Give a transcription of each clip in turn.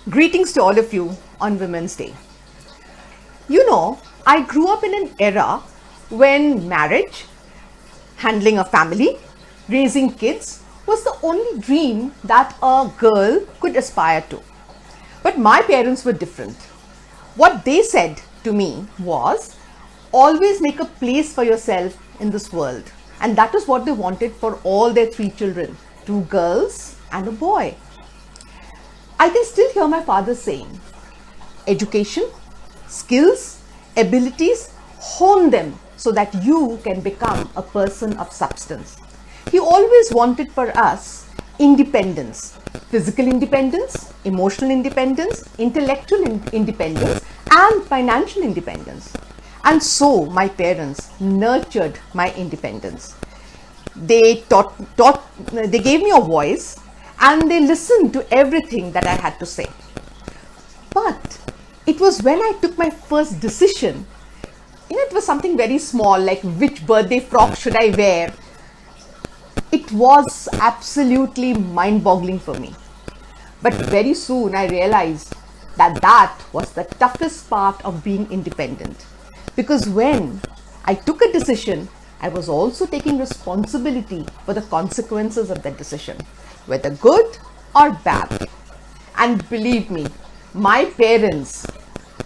Greetings to all of you on Women's Day. I grew up in an era when marriage, handling a family, raising kids was the only dream that a girl could aspire to. But my parents were different. What they said to me was always make a place for yourself in this world. And that is what they wanted for all their three children, two girls and a boy. I can still hear my father saying, education, skills, abilities, hone them so that you can become a person of substance. He always wanted for us independence, physical independence, emotional independence, intellectual independence, and financial independence. And so my parents nurtured my independence. They they gave me a voice and they listened to everything that I had to say. But it was when I took my first decision, it was something very small, like which birthday frock should I wear. It was absolutely mind-boggling for me. But very soon I realized that that was the toughest part of being independent. Because when I took a decision, I was also taking responsibility for the consequences of that decision, whether good or bad. And believe me, my parents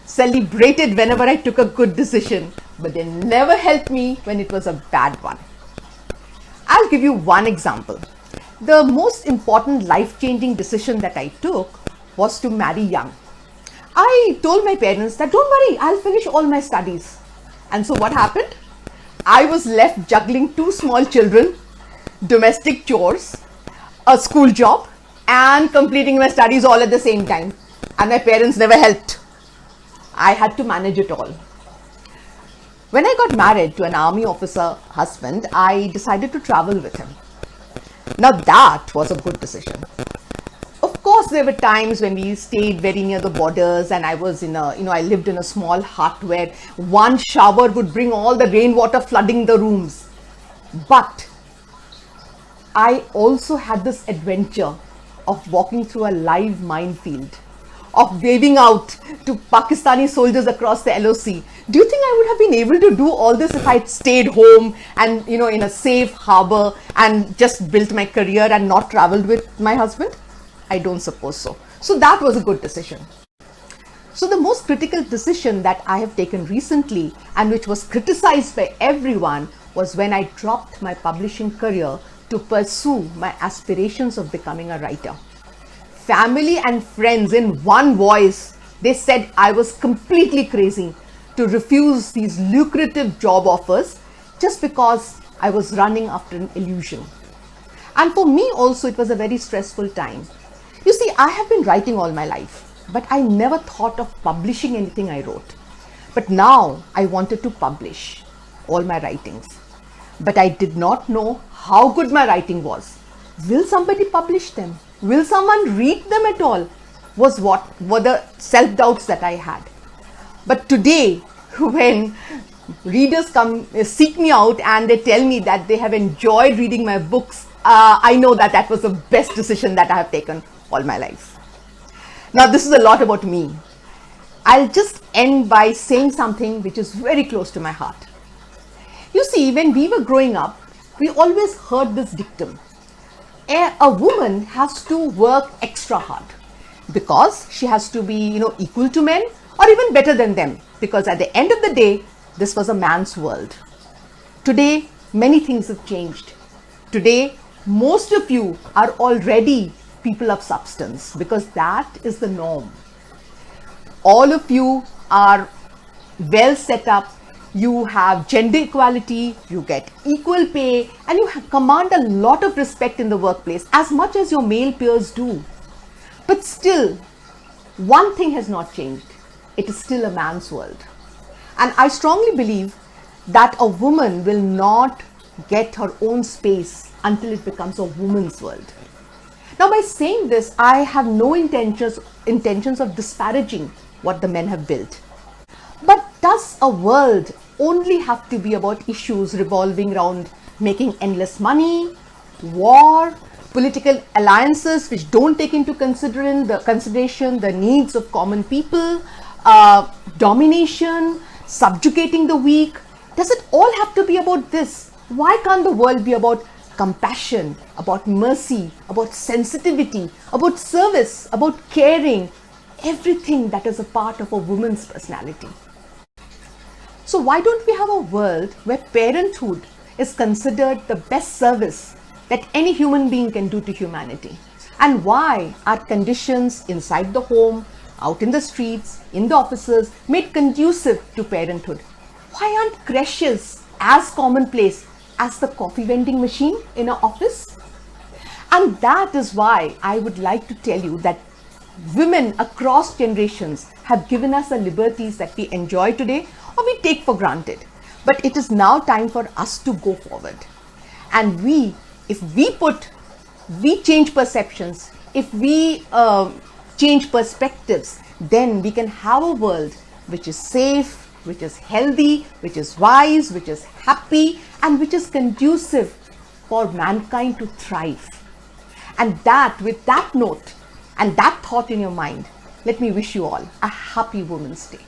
celebrated whenever I took a good decision, but they never helped me when it was a bad one. I'll give you one example. The most important life-changing decision that I took was to marry young. I told my parents that don't worry, I'll finish all my studies. And so what happened? I was left juggling two small children, domestic chores, a school job, and completing my studies all at the same time. And my parents never helped. I had to manage it all. When I got married to an army officer husband, I decided to travel with him. Now that was a good decision. Of course, there were times when we stayed very near the borders and I was I lived in a small hut where one shower would bring all the rainwater flooding the rooms. But I also had this adventure of walking through a live minefield, of waving out to Pakistani soldiers across the LOC. Do you think I would have been able to do all this if I'd stayed home and, in a safe harbor and just built my career and not traveled with my husband? I don't suppose so. So that was a good decision. So the most critical decision that I have taken recently and which was criticized by everyone was when I dropped my publishing career to pursue my aspirations of becoming a writer. Family and friends in one voice, they said I was completely crazy to refuse these lucrative job offers just because I was running after an illusion. And for me also, it was a very stressful time. You see, I have been writing all my life, but I never thought of publishing anything I wrote. But now I wanted to publish all my writings. But I did not know how good my writing was. Will somebody publish them? Will someone read them at all? Was what were the self-doubts that I had. But today, when readers come seek me out and they tell me that they have enjoyed reading my books, I know that that was the best decision that I have taken all my life. Now, this is a lot about me. I'll just end by saying something which is very close to my heart. You see, when we were growing up, we always heard this dictum. A woman has to work extra hard because she has to be, equal to men or even better than them, because at the end of the day, this was a man's world. Today, many things have changed. Today, most of you are already people of substance because that is the norm. All of you are well set up. You have gender equality, you get equal pay, and you command a lot of respect in the workplace as much as your male peers do. But still, one thing has not changed. It is still a man's world. And I strongly believe that a woman will not get her own space until it becomes a woman's world. Now, by saying this, I have no intentions of disparaging what the men have built. But does a world only have to be about issues revolving around making endless money, war, political alliances which don't take into consideration the needs of common people, domination, subjugating the weak. Does it all have to be about this? Why can't the world be about compassion, about mercy, about sensitivity, about service, about caring, everything that is a part of a woman's personality? So why don't we have a world where parenthood is considered the best service that any human being can do to humanity? And why are conditions inside the home, out in the streets, in the offices made conducive to parenthood? Why aren't creches as commonplace as the coffee vending machine in an office? And that is why I would like to tell you that women across generations have given us the liberties that we enjoy today or we take for granted. But it is now time for us to go forward. And if we change perceptions, if we change perspectives, then we can have a world which is safe, which is healthy, which is wise, which is happy, and which is conducive for mankind to thrive. And that, with that note and that thought in your mind, let me wish you all a happy Women's Day.